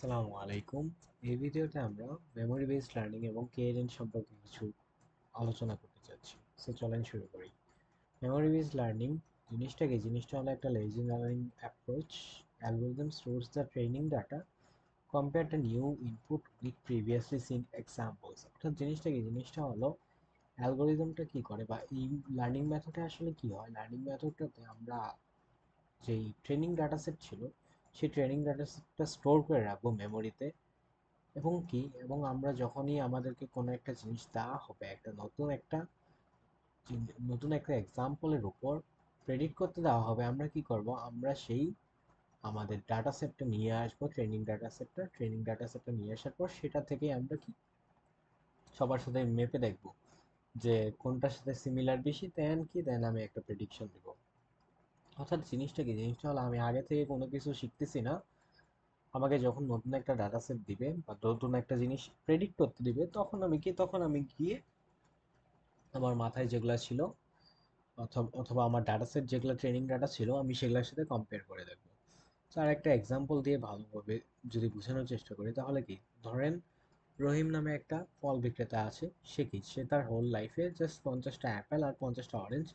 আসসালামু আলাইকুম। এই ভিডিওতে আমরা মেমোরি বেসড লার্নিং এবং কেএনএন সম্পর্কে কিছু আলোচনা করতে যাচ্ছি। সো চলেন শুরু করি। মেমোরি বেসড লার্নিং জিনিসটা কি? জিনিসটা হলো একটা lazy learning approach. Algorithm stores the training data, compare the new input with previously seen examples. অর্থাৎ জিনিসটা কি? জিনিসটা হলো অ্যালগরিদমটা কি করে, বা এই লার্নিং মেথডে আসলে কি হয়। লার্নিং মেথডটাতে আমরা যেই ট্রেনিং ডাটা সেট ছিল, সেই ট্রেনিং ডাটা সেটটা স্টোর করে রাখবো মেমোরিতে। এবং আমরা যখনই আমাদেরকে কোনো একটা জিনিস দেওয়া হবে, নতুন একটা এক্সাম্পলের উপর প্রেডিক্ট করতে দেওয়া হবে, আমরা কি করব? আমরা সেই আমাদের ডাটা সেটটা নিয়ে আসবো, ট্রেনিং ডাটা সেটটা নিয়ে আসার পর সেটা থেকে আমরা কি সবার সাথে মেপে দেখব যে কোনটার সাথে সিমিলার বেশি, দেন আমি একটা প্রেডিকশন দেব। অর্থাৎ জিনিসটা কি? জিনিসটা হলো আমি আগে থেকে কোনো কিছু শিখতেছি না। আমাকে যখন নতুন একটা ডাটা সেট দিবে বা নতুন একটা জিনিস প্রেডিক্ট করতে দিবে, তখন আমি গিয়ে আমার মাথায় যেগুলা ছিল, অথবা আমার ডাটা সেট যেগুলো ট্রেনিং ডাটা ছিল, আমি সেগুলোর সাথে কম্পেয়ার করে দেখবো। তো আর একটা এক্সাম্পল দিয়ে ভালোভাবে যদি বোঝানোর চেষ্টা করি, তাহলে কি, ধরেন রহিম নামে একটা ফল বিক্রেতা আছে। সে তার হোল লাইফে জাস্ট 50টা অ্যাপেল আর 50টা অরেঞ্জ,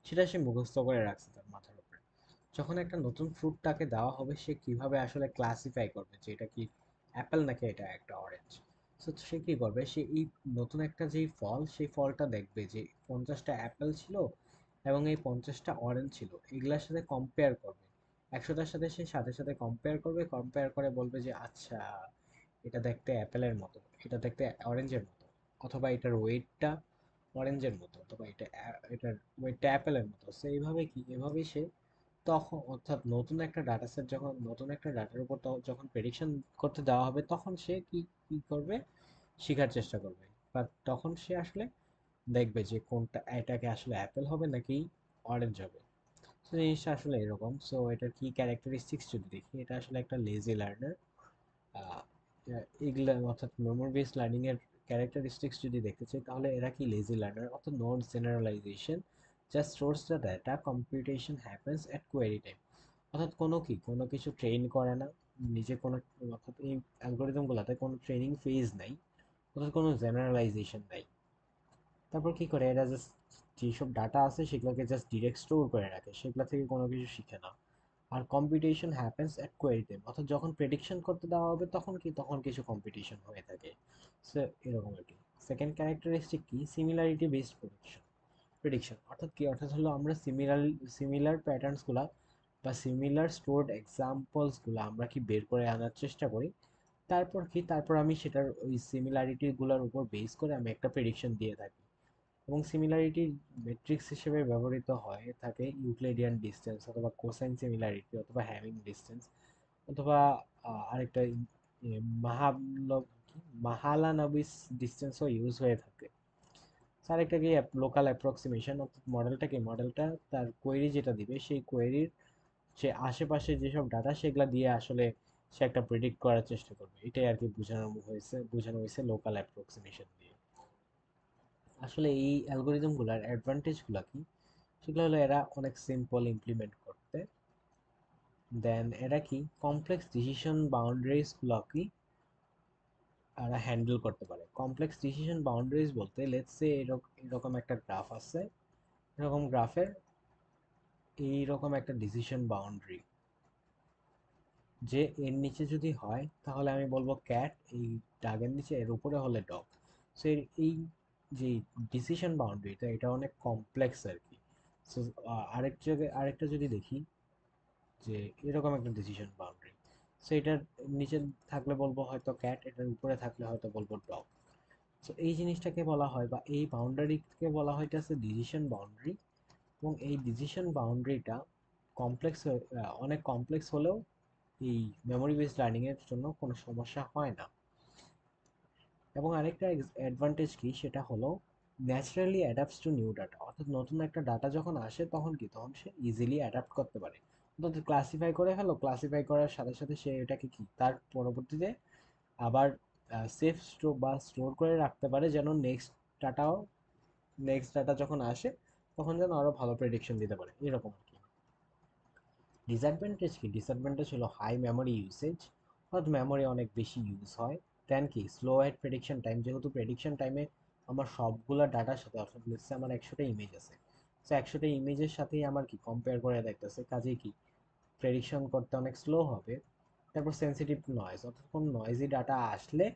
সেটা সে মুখস্থ করে রাখছে তার মাথার উপরে। যখন একটা নতুন ফ্রুট তাকে দেওয়া হবে, সে কিভাবে আসলে ক্লাসিফাই করবে যে এটা কি অ্যাপেল নাকি এটা একটা অরেঞ্জ? সো সে কি করবে? সে এই নতুন একটা যেই ফল, সেই ফলটা দেখবে যে 50টা অ্যাপেল ছিল এবং এই 50টা অরেঞ্জ ছিল, এগুলার সাথে কম্পেয়ার করবে। 100টার সাথে সে সাথে সাথে কম্পেয়ার করে বলবে যে আচ্ছা, এটা দেখতে অ্যাপেলের মতো, এটা দেখতে অরেঞ্জের মতো, অথবা এটার ওয়েটটা অরেঞ্জের মতো, অথবা এটার ওয়েটটা অ্যাপেলের মতো। সো এভাবেই সে তখন, অর্থাৎ নতুন একটা ডাটার উপর যখন প্রেডিকশন করতে দেওয়া হবে, তখন সে কি কি করবে? শেখার চেষ্টা করবে। বা তখন সে আসলে দেখবে যে কোনটা, এটাকে আসলে অ্যাপেল হবে নাকি অরেঞ্জ হবে। তো জিনিসটা আসলে এরকম। সো এটার কি ক্যারেক্টারিস্টিক্স যদি দেখি, এটা আসলে একটা লেজি লার্নার। এগুলা অর্থাৎ মেমোরি বেসড লার্নিং এর ক্যারেক্টারিস্টিক্স যদি দেখতে চাই, তাহলে এরা কি লেজি লার্নার, অর্থাৎ note generalisation, just stores the data, computation happens at query time. অর্থাৎ কোনো কিছু ট্রেন করে না নিজে কোনো, অর্থাৎ এই অ্যালগোরিদমগুলোতে কোনো ট্রেনিং ফেজ নাই, অর্থাৎ কোনো জেনারেলাইজেশন নাই। তারপর কি করে এরা? জাস্ট যেসব ডাটা আছে সেগুলোকে জাস্ট ডিরেক্ট স্টোর করে রাখে, সেগুলো থেকে কোনো কিছু শিখে না। আর কম্পিটিশন হ্যাপেন্স এট কোয়েরি টাইম, অর্থাৎ যখন প্রেডিকশন করতে দেওয়া হবে, তখন কিছু কম্পিটিশন হয়ে থাকে। সো এরকম আর কি। সেকেন্ড ক্যারেক্টারিস্টিক কি? Similarity based prediction. অর্থাৎ হলো আমরা সিমিলার প্যাটার্নসগুলা বা সিমিলার স্টোরড এক্সাম্পলসগুলো আমরা কি বের করে আনার চেষ্টা করি। তারপর আমি সেটার ওই সিমিলারিটিগুলোর উপর বেস করে আমি একটা প্রেডিকশন দিয়ে থাকি। এবং সিমিলারিটি মেট্রিক্স হিসেবে ব্যবহৃত হয় থাকে ইউক্লিডিয়ান ডিসটেন্স, অথবা কোসাইন সিমিলারিটি, অথবা হ্যামিং ডিসটেন্স, অথবা আরেকটা মাহালব মাহালানবিস ডিসটেন্সও ইউজ হয়ে থাকে। আরেকটা কি, লোকাল অ্যাপ্রক্সিমেশন। অর্থাৎ মডেলটা তার কোয়েরি যেটা দিবে, সেই কোয়েরির সে আশেপাশে যেসব ডাটা, সেগুলা দিয়ে আসলে সে একটা প্রেডিক্ট করার চেষ্টা করবে। এটাই আর কি বোঝানো হয়েছে লোকাল অ্যাপ্রক্সিমেশন দিয়ে। আসলে এই অ্যালগোরিদমগুলোর অ্যাডভান্টেজগুলো কি? সেগুলো হলো এরা অনেক সিম্পল ইমপ্লিমেন্ট করতে। দেন এরা কি কমপ্লেক্স ডিসিশন বাউন্ডারিজগুলো কি এরা হ্যান্ডেল করতে পারে। কমপ্লেক্স ডিসিশন বাউন্ডারিজ বলতে, লেটস সে এরকম একটা গ্রাফ আছে। এরকম গ্রাফের এইরকম একটা ডিসিশন বাউন্ডারি, যে এর নিচে যদি হয় তাহলে আমি বলবো ক্যাট, এই দাগের নিচে এর উপরে হলে ডগ। সো এই যে ডিসিশন বাউন্ডারিটা, এটা অনেক কমপ্লেক্স আর কি। সো আরেকটা যদি দেখি, যে এরকম একটা ডিসিশন বাউন্ডারি, সো এটার নিচে থাকলে বলবো হয়তো ক্যাট, এটার উপরে থাকলে হয়তো বলবো ডগ। সো এই জিনিসটাকে বলা হয়, বা এই বাউন্ডারিকে বলা হইতেছে ডিসিশন বাউন্ডারি। এবং এই ডিসিশন বাউন্ডারিটা অনেক কমপ্লেক্স হলেও এই মেমোরি বেসড লার্নিং এর জন্য কোনো সমস্যা হয় না। এবং আরেকটা অ্যাডভান্টেজ কি, সেটা হলো ন্যাচারালি অ্যাডাপ্টস টু নিউ ডাটা। অর্থাৎ নতুন একটা ডাটা যখন আসে, তখন সে ইজিলি অ্যাডাপ্ট করতে পারে। অর্থাৎ ক্লাসিফাই করার সাথে সাথে সে এটাকে কি তার পরবর্তীতে আবার স্টোর করে রাখতে পারে, যেন ডাটাও নেক্সট ডাটা যখন আসে, তখন যেন আরো ভালো প্রেডিকশন দিতে পারে, এরকম আর কি। ডিসঅ্যাডভান্টেজ হলো হাই মেমোরি ইউসেজ, অর্থাৎ মেমোরি অনেক বেশি ইউজ হয়। দেন কি স্লো হেড প্রেডিকশন টাইম, যেহেতু প্রেডিকশন টাইমে আমার সবগুলা ডাটার সাথে, অর্থাৎ লেটস আমার 100টা ইমেজ আছে, সো 100টা ইমেজের সাথেই আমার কি কম্পেয়ার করে দেখতেছে, কাজেই কি প্রেডিকশন করতে অনেক স্লো হবে। তারপর সেন্সিটিভ নয়েজ, অর্থাৎ কোনো নয়েজি ডাটা আসলে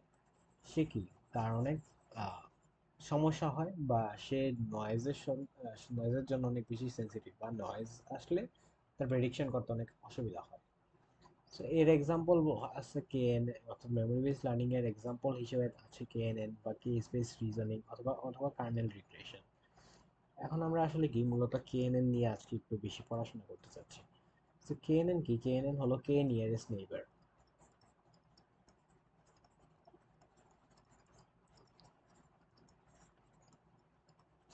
সে কি তার অনেক সমস্যা হয়, বা সে নয়েজের জন্য অনেক বেশি সেন্সিটিভ, বা নয়েজ আসলে তার প্রেডিকশন করতে অনেক অসুবিধা হয়। সো এর এক্সাম্পল আছে কেএনএন, অর্থাৎ মেমোরি বেস লার্নিং এর এক্সাম্পল হিসেবে আছে কেএনএন বা কেস বেস রিজনিং অথবা অথবা কার্নেল রিগ্রেশন। এখন আমরা আসলে কি মূলত কেএনএন নিয়ে আজকে একটু বেশি পড়াশোনা করতে চাচ্ছি। তো কেএনএন কি? কেএনএন হলো কে নিয়ারেস্ট নেইবার।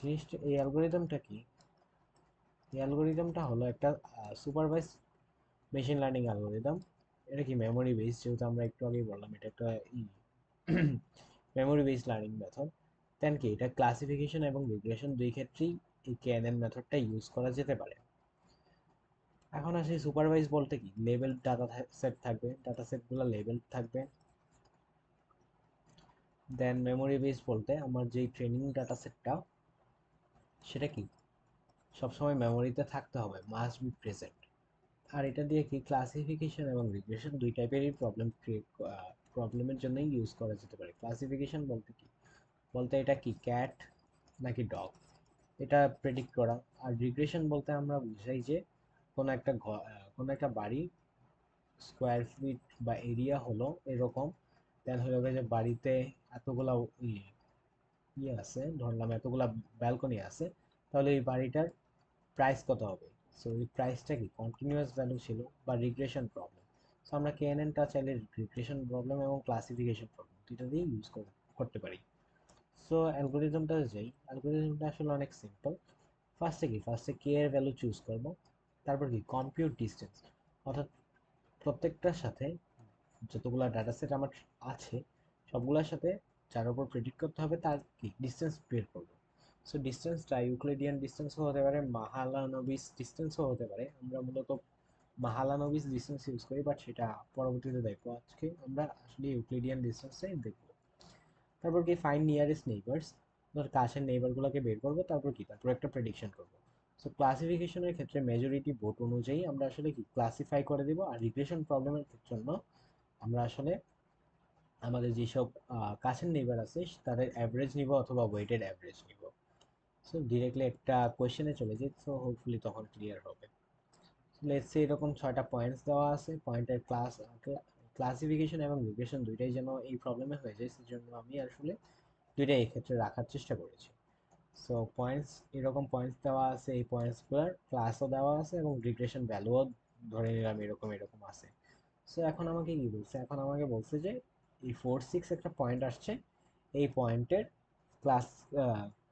জিনিসটা, এই অ্যালগোরিদমটা কি? এই অ্যালগোরিদমটা হলো একটা সুপারভাইজ মেশিন লার্নিং অ্যালগোরিদম। এটা কি মেমোরি বেস, যেহেতু আমরা একটু আগেই বললাম এটা একটা মেমোরি বেস লার্নিং মেথড। দেন কি এটা ক্লাসিফিকেশন এবং রিগ্রেশন দুই ক্ষেত্রেই এই কেএনএন মেথডটা ইউজ করা যেতে পারে। এখন আসি সুপারভাইজ বলতে কি, লেবেল ডাটা সেট থাকবে, ডাটা সেটগুলো লেবেল থাকবে। দেন মেমোরি বেস বলতে আমার যেই ট্রেনিং ডাটা সেটটা, সেটা কি সবসময় মেমোরিতে থাকতে হবে, মাস্ট বি প্রেজেন্ট। আর এটা দিয়ে কি ক্লাসিফিকেশন এবং রিগ্রেশন দুই টাইপেরই প্রবলেমের জন্যই ইউজ করা যেতে পারে। ক্লাসিফিকেশন বলতে কি, বলতে এটা কি ক্যাট নাকি ডগ, এটা প্রেডিক্ট করা। আর রিগ্রেশন বলতে আমরা বুঝাই যে কোনো একটা বাড়ি স্কোয়ার ফিট বা এরিয়া হলো এরকম, দেন হলো যে বাড়িতে এতগুলা ইয়ে ইয়ে আছে, ধরলাম এতগুলা ব্যালকনি আছে, তাহলে এই বাড়িটার প্রাইস কত হবে। সো এই প্রাইসটা কি কন্টিনিউয়াস ভ্যালু ছিল বা রিগ্রেশন প্রবলেম। সো আমরা কেএনএনটা চাইলে রিগ্রেশন প্রবলেম এবং ক্লাসিফিকেশন প্রবলেম দুইটা দিয়ে ইউজ করতে পারি। সো অ্যালগোরিদমটা আসলে অনেক সিম্পল। ফার্স্টে কে এর ভ্যালু চুজ করব, তারপর কি কম্পিউট ডিস্টেন্স, অর্থাৎ প্রত্যেকটার সাথে যতগুলা ডাটা সেট আমার আছে সবগুলোর সাথে যার উপর প্রেডিক্ট করতে হবে তার কি ডিস্টেন্স বের করবো। সো ডিস্টেন্সটা ইউক্লিডিয়ান ডিস্টেন্সও হতে পারে, মাহালানবিস ডিস্টেন্সও হতে পারে। আমরা মূলত মাহালানবিস ডিস্টেন্স ইউজ করি, বাট সেটা পরবর্তীতে দেখবো। আজকে আমরা আসলে ইউক্লিডিয়ান ডিস্টেন্সটাই দেখবো। তারপর কি ফাইন্ড নিয়ারেস্ট নেইবার্স, ধর কাছের নেইবারগুলোকে বের করবো, তারপর একটা প্রেডিকশন করবো। সো ক্লাসিফিকেশনের ক্ষেত্রে মেজরিটি ভোট অনুযায়ী আমরা আসলে কি ক্লাসিফাই করে দিব, আর রিগ্রেশন প্রবলেমের জন্য আমরা আসলে আমাদের যেসব কাছের নেইবার আছে তাদের অ্যাভারেজ নিব অথবা ওয়েটেড অ্যাভারেজ নিব। সো ডিরেক্টলি একটা কোয়েশ্চেনে চলে যাই, সো হোপফুলি তখন ক্লিয়ার হবে। লেটস সে এরকম 6টা পয়েন্টস দেওয়া আছে, পয়েন্টের ক্লাসিফিকেশন এবং রিগ্রেশন দুইটাই যেন এই প্রবলেমে হয়ে যায়, সেজন্য আমি আসলে দুইটাই এক্ষেত্রে রাখার চেষ্টা করেছি। সো পয়েন্টস, এরকম পয়েন্টস দেওয়া আছে, এই পয়েন্টসগুলোর ক্লাসও দেওয়া আছে এবং রিগ্রেশন ভ্যালুও ধরে নিলাম এরকম এরকম আছে। সো এখন আমাকে কি বলছে, এখন আমাকে বলছে যে এই 4 6 একটা পয়েন্ট আসছে, এই পয়েন্টের ক্লাস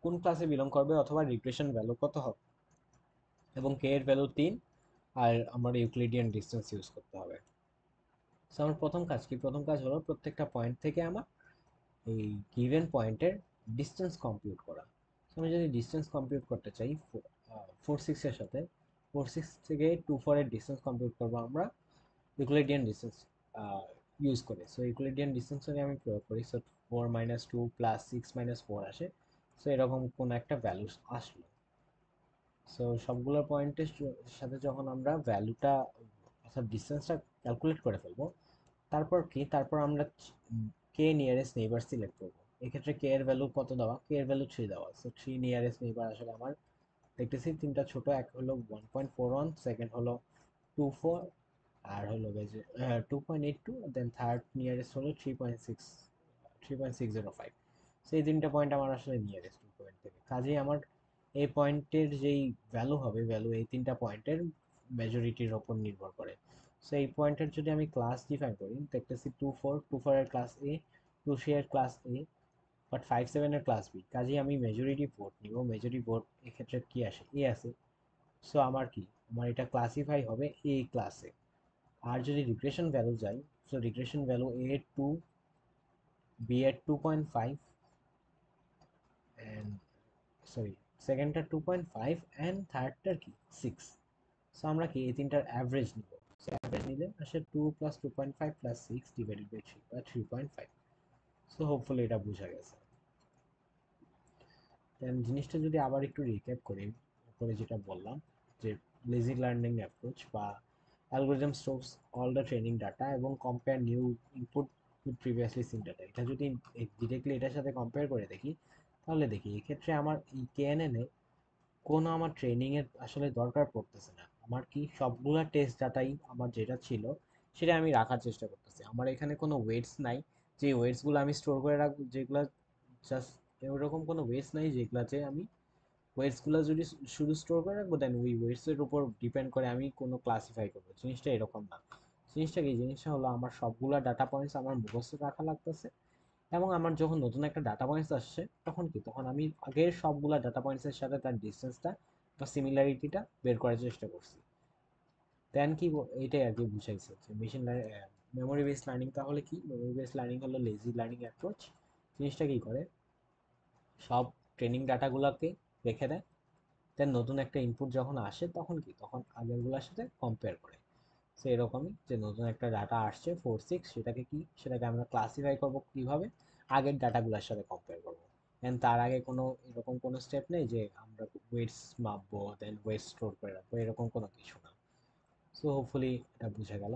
কোন ক্লাসে বিলং করবে অথবা রিগ্রেশন ভ্যালু কত হবে, এবং কে এর ভ্যালু 3, আর আমার ইউক্লিডিয়ান ডিস্টেন্স ইউজ করতে হবে। সো আমার প্রথম কাজ কি, প্রথম কাজ হলো প্রত্যেকটা পয়েন্ট থেকে আমার এই গিভেন পয়েন্টের ডিস্টেন্স কম্পিউট করা। আমি যদি ডিস্টেন্স কম্পিউট করতে চাই 4 6 এর সাথে, 4 6 থেকে 2 4 এর ডিস্টেন্স কম্পিউট করবো আমরা ইউক্লিডিয়ান ডিস্টেন্স ইউজ করে। সো ইউক্লিডিয়ান ডিস্টেন্স যদি আমি প্রয়োগ করি, সো 4 - 2 + 6 - 4 আসে। সো এরকম কোন একটা ভ্যালু আসলো। সো সবগুলো পয়েন্টের সাথে যখন আমরা ভ্যালুটা অর্থাৎ ডিস্টেন্সটা ক্যালকুলেট করে ফেলবো, তারপর আমরা কে নিয়ারেস্ট নেইবার সিলেক্ট করবো। এক্ষেত্রে কে এর ভ্যালু কত দেওয়া, কে এর ভ্যালু 3 দেওয়া, সো 3 নিয়ারেস্ট নেইবার আসলে আমার দেখতেছি তিনটা ছোট, এক হলো 1.41, সেকেন্ড হলো 24, আর হলো যে 2.82, দেন থার্ড নিয়ারেস্ট হলো 3.605। সেই তিনটা পয়েন্ট আমার আসলে নিয়ারেস্ট পয়েন্ট থেকে, কাজেই আমার এই পয়েন্টের যেই ভ্যালু হবে, ভ্যালু এই তিনটা পয়েন্টের মেজরিটির ওপর নির্ভর করে। সো এই পয়েন্টের যদি আমি ক্লাস ডিফাইন করি, দেখতেছি 2 4 এর ক্লাস এ, 2 3 এর ক্লাস এ, বাট 5 7 এর ক্লাস বি, কাজেই আমি মেজরিটি ভোট নিব। মেজরিটি ভোট এক্ষেত্রে কি আসে, এ আছে। সো আমার কি, আমার এটা ক্লাসিফাই হবে এ ক্লাসে। আর যদি রিগ্রেশন ভ্যালু যাই, সো রিগ্রেশন ভ্যালু এ 2, বি এর 2.5, অ্যান্ড সরি সেকেন্ডটা 2.5 অ্যান্ড থার্ডটার কি 6। সো আমরা কি এই তিনটার অ্যাভারেজ নিব। অ্যাভারেজ নিলে আসে 2 প্লাস 2.5 প্লাস 6 ডিভাইডেড বাই 3 বা 3.5। সো হোপফুলি এটা বোঝা গেছে। দেন জিনিসটা যদি আবার একটু রিক্যাপ করি, উপরে যেটা বললাম যে লেজি লার্নিং অ্যাপ্রোচ বা algorithm stores all the training data এবং compare new input with previously seen data. এটা যদি ডিরেক্টলি এটার সাথে কম্পেয়ার করে দেখি, তাহলে দেখি এক্ষেত্রে আমার এই কেএনএন এ কোনো আমার ট্রেনিং এর আসলে দরকার পড়তেছে না। আমার কি সবগুলা টেস্ট ডাটাই আমার যেটা ছিল সেটা আমি রাখার চেষ্টা করতেছি। আমার এখানে কোনো ওয়েটস নাই যে ওয়েটস গুলো আমি স্টোর করে রাখবো, যেগুলো জাস্ট এরকম কোনো ওয়েটস নাই যেগুলাতে আমি ওয়েটস গুলো যদি শুধু স্টোর করে রাখবো, দেন ওই ওয়েটস এর উপর ডিপেন্ড করে আমি কোনো ক্লাসিফাই করবো। জিনিসটা এরকম না। জিনিসটা কি, জিনিসটা হলো আমার সবগুলা ডাটা পয়েন্টস আমার মুখস্থ রাখা লাগতেছে, এবং আমার যখন নতুন একটা ডাটা পয়েন্টস আসছে তখন কি, তখন আমি আগের সবগুলা ডাটা পয়েন্টসের সাথে তার ডিসটেন্সটা বা সিমিলারিটিটা বের করার চেষ্টা করছি। দেন কি এটাই আর কি বুঝাইছে যে মেশিন মেমোরি বেস লার্নিং। তাহলে কি মেমোরি বেস লার্নিং হলো লেজি লার্নিং অ্যাপ্রোচ। জিনিসটা কি করে, সব ট্রেনিং ডাটাগুলোকে রেখে দেয়, দেন নতুন একটা ইনপুট যখন আসে তখন কি, তখন আগেরগুলোর সাথে কম্পেয়ার করে। সো এরকমই যে নতুন একটা ডাটা আসছে 4 6, সেটাকে কি, সেটাকে আমরা ক্লাসিফাই করবো কিভাবে, আগের ডাটাগুলোর সাথে কম্পেয়ার করবো। এন্ড তার আগে কোনো এরকম কোনো স্টেপ নেই যে আমরা ওয়েটস মাপবো দেন ওয়েট স্টোর করে রাখবো, এরকম কোনো কিছু না। সো হোপফুলি এটা বুঝে গেল।